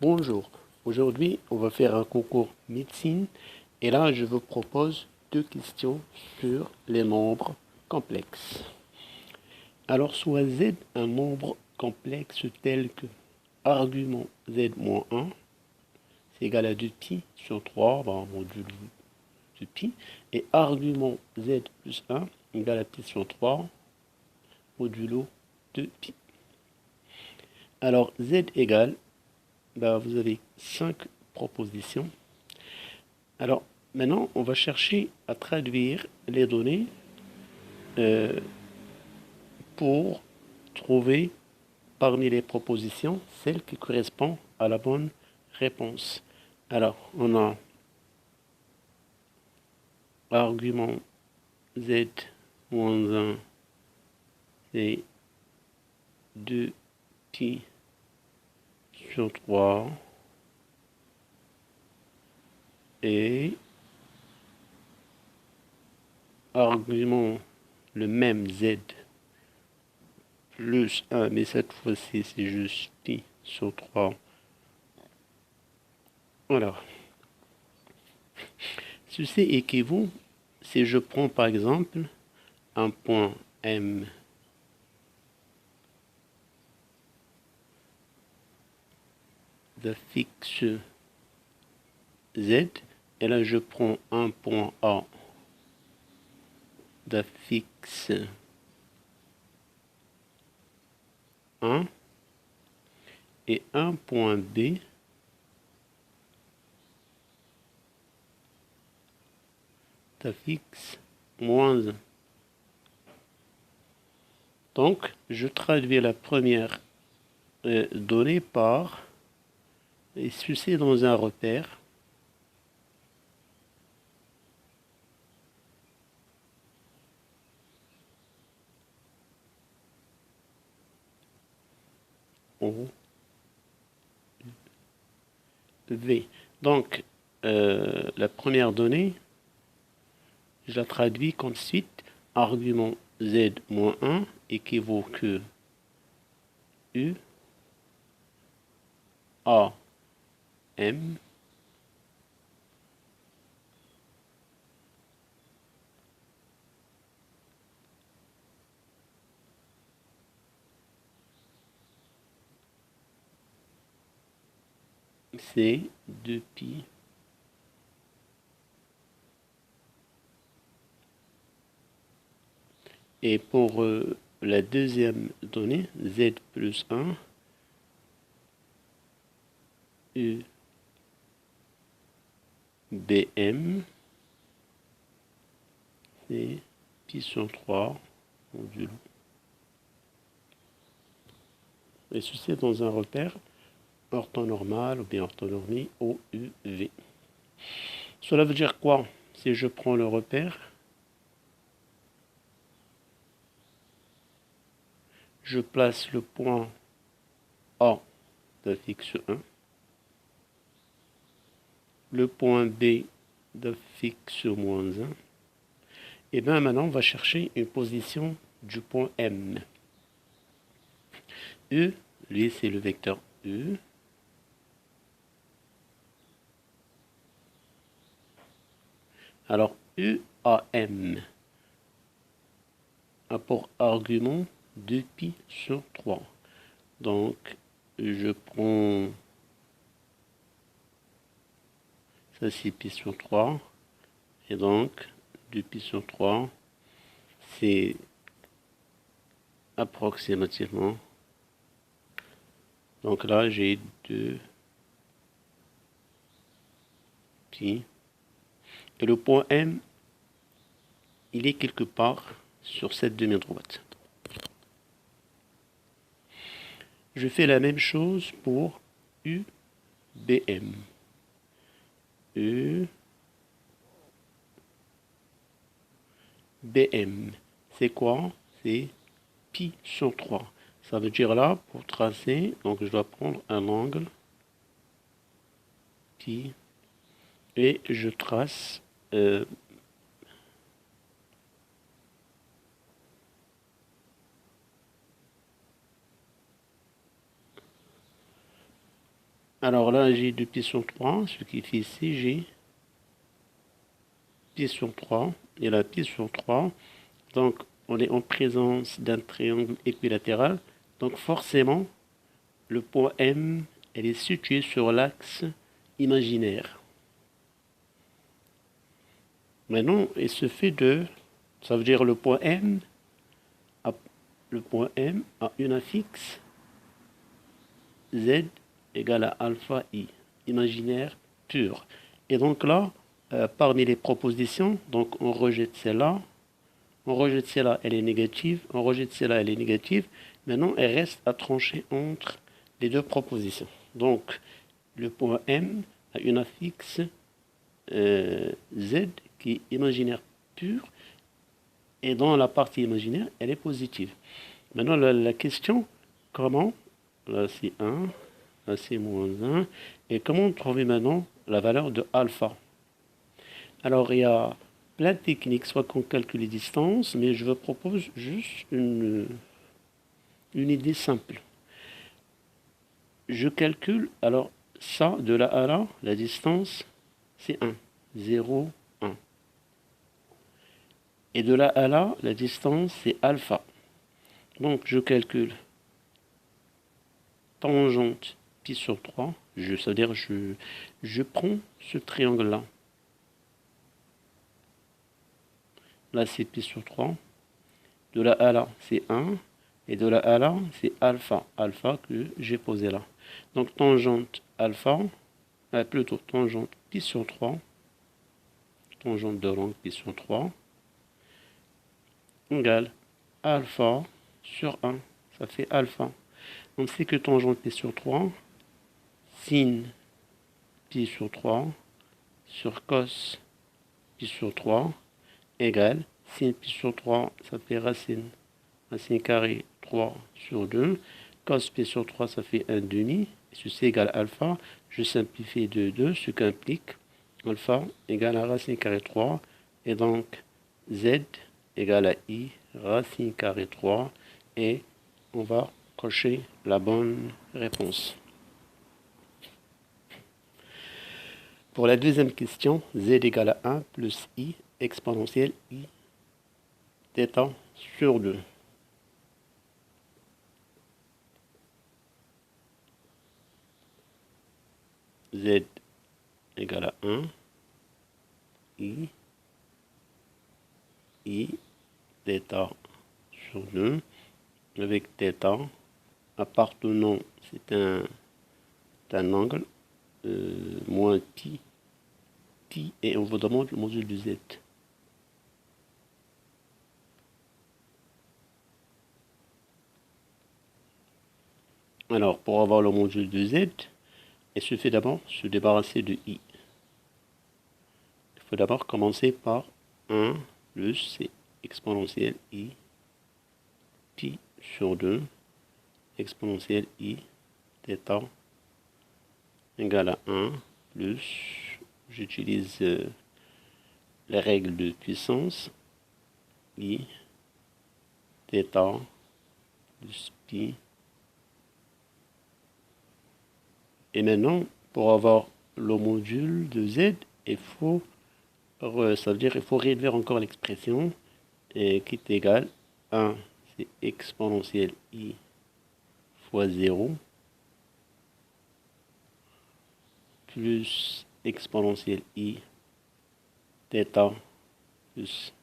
Bonjour, aujourd'hui on va faire un concours médecine et là je vous propose deux questions sur les nombres complexes. Alors soit Z un nombre complexe tel que argument Z-1 c'est égal à 2π sur 3 module de pi et argument Z plus 1 égal à pi sur 3 modulo de pi. Alors Z égale vous avez 5 propositions. Alors, maintenant, on va chercher à traduire les données pour trouver parmi les propositions celle qui correspond à la bonne réponse. Alors, on a argument Z-1, c'est 2π sur 3 et argument le même Z plus 1, mais cette fois-ci c'est juste pi sur 3. Voilà. Ceci équivaut si je prends par exemple un point M d'affixe Z et là je prends un point A d'affixe 1 et un point B d'affixe moins 1. Donc, je traduis la première donnée par, et ceci dans un repère, O, V. Donc, la première donnée, je la traduis comme suite, argument Z-1 équivaut que U, A, M, c'est 2π et pour la deuxième donnée, Z plus 1, U, BM, c'est pi sur 3 modulo. Et ceci est dans un repère orthonormal ou bien orthonormé OUV. Cela veut dire quoi? Si je prends le repère, je place le point A d'affixe 1, le point B d'affixe moins 1, et bien maintenant on va chercher une position du point M. U, lui c'est le vecteur U. Alors UAM a pour argument 2π sur 3. Donc je prends ça c'est pi sur 3 et donc 2π sur 3 c'est approximativement, donc là j'ai 2π et le point M il est quelque part sur cette demi-droite. Je fais la même chose pour UBM. UBM, c'est quoi? C'est pi sur 3. Ça veut dire là, pour tracer, donc je dois prendre un angle pi et je trace Alors là, j'ai 2 pi sur 3, ce qui fait ici, j'ai pi sur 3 et là pi sur 3. Donc, on est en présence d'un triangle équilatéral. Donc, forcément, le point M, elle est située sur l'axe imaginaire. Maintenant, il se fait de, ça veut dire le point M a une affixe Z égale à alpha I, imaginaire pur. Et donc là, parmi les propositions, donc on rejette celle-là, on rejette celle-là, elle est négative, on rejette celle-là, elle est négative. Maintenant, elle reste à trancher entre les deux propositions. Donc, le point M a une affixe Z qui est imaginaire pur, et dans la partie imaginaire, elle est positive. Maintenant, la question, comment, là c'est 1, là c'est moins 1, et comment trouver maintenant la valeur de alpha? Alors, il y a plein de techniques, soit qu'on calcule les distances, mais je vous propose juste une idée simple. Je calcule, alors ça, de là à là, la distance, c'est 1, 0, 1. Et de là à là, la distance, c'est alpha. Donc, je calcule tangente pi sur 3, c'est-à-dire je prends ce triangle-là. Là, c'est pi sur 3. De là à là, c'est 1. Et de là à là, c'est alpha. Alpha que j'ai posé là. Donc, tangente alpha, plutôt tangente pi sur 3. Tangente de l'angle pi sur 3. Égale alpha sur 1. Ça fait alpha. On sait que tangente pi sur 3, sin pi sur 3 sur cos pi sur 3 égale sin pi sur 3, ça fait racine carrée 3 sur 2. Cos pi sur 3, ça fait 1 demi. Ceci égale alpha. Je simplifie de 2, ce qu'implique alpha égale à racine carrée 3. Et donc, z égale à i, racine carrée 3. Et on va cocher la bonne réponse. Pour la deuxième question, z égale à 1 plus i exponentielle i θ sur 2. Z égale à 1, i θ sur 2, avec θ appartenant, c'est un angle, moins pi, et on vous demande le module de z. Alors, pour avoir le module de z, il suffit d'abord de se débarrasser de i. Il faut d'abord commencer par 1 plus c exponentielle i pi sur 2 exponentielle i θ égale à 1 plus, j'utilise les règles de puissance, i θ plus pi. Et maintenant, pour avoir le module de z, il faut, ça veut dire il faut réduire encore l'expression, qui est égale 1, c'est exponentielle i fois 0, plus exponentielle i θ plus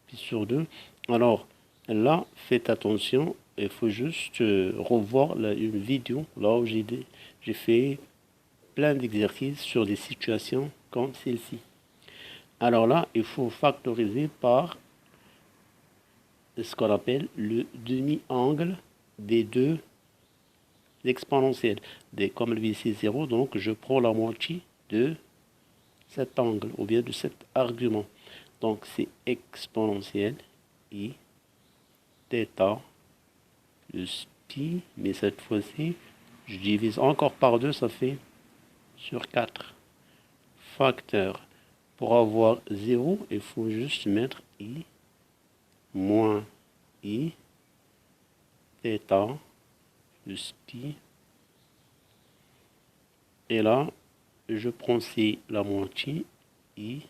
pi sur 2. Alors là, faites attention, il faut juste revoir une vidéo là où j'ai fait plein d'exercices sur des situations comme celle-ci. Alors là, il faut factoriser par ce qu'on appelle le demi-angle des deux exponentielles. Comme le ici 0, donc je prends la moitié de cet angle, ou bien de cet argument. Donc c'est exponentielle i θ plus pi, mais cette fois-ci, je divise encore par 2, ça fait sur 4. Facteur. Pour avoir 0, il faut juste mettre i moins i θ plus pi Et là, je prends C la moitié, I,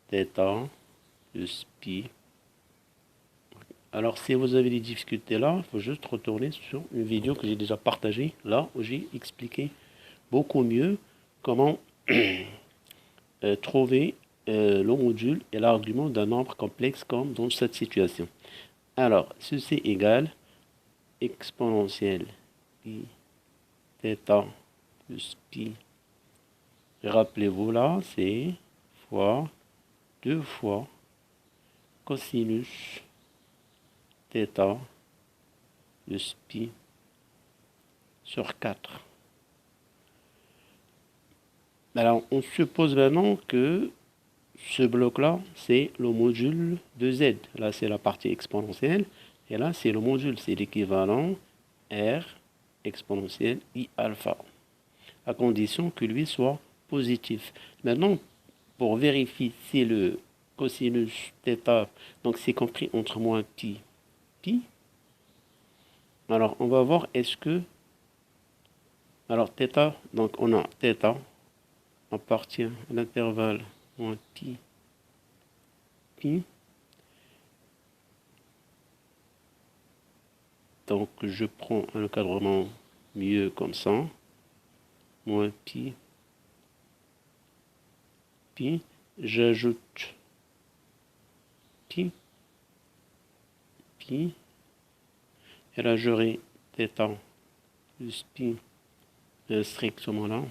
θ, plus pi. Alors, si vous avez des difficultés là, il faut juste retourner sur une vidéo que j'ai déjà partagée, là où j'ai expliqué beaucoup mieux comment trouver le module et l'argument d'un nombre complexe comme dans cette situation. Alors, ceci égale exponentielle pi θ plus pi. Rappelez-vous là, c'est fois 2 fois cosinus θ plus pi sur 4. Alors, on suppose maintenant que ce bloc-là, c'est le module de z. Là, c'est la partie exponentielle. Et là, c'est le module, c'est l'équivalent R exponentielle I alpha, à condition que lui soit positif. Maintenant, pour vérifier si le cosinus θ, donc c'est compris entre moins pi, alors on va voir est-ce que, alors θ, donc on a θ appartient à l'intervalle moins pi, donc je prends un encadrement mieux comme ça, moins pi, j'ajoute pi, et là j'aurai θ plus pi strictement là,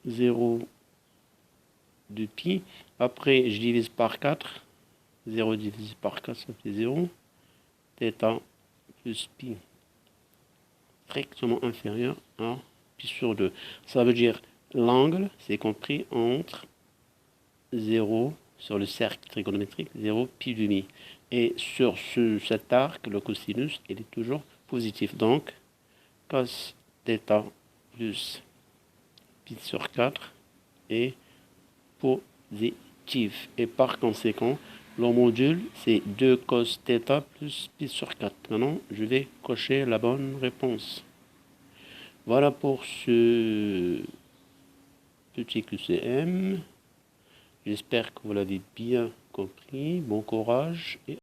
0 de pi, après je divise par 4, 0 divisé par 4 ça fait 0, θ plus pi strictement inférieur à pi sur 2. Ça veut dire l'angle, c'est compris entre 0 sur le cercle trigonométrique, 0 pi demi. Et sur cet arc, le cosinus, il est toujours positif. Donc, cos θ plus pi sur 4 est positif. Et par conséquent, le module, c'est 2 cos θ plus pi sur 4. Maintenant, je vais cocher la bonne réponse. Voilà pour ce petit QCM. J'espère que vous l'avez bien compris. Bon courage et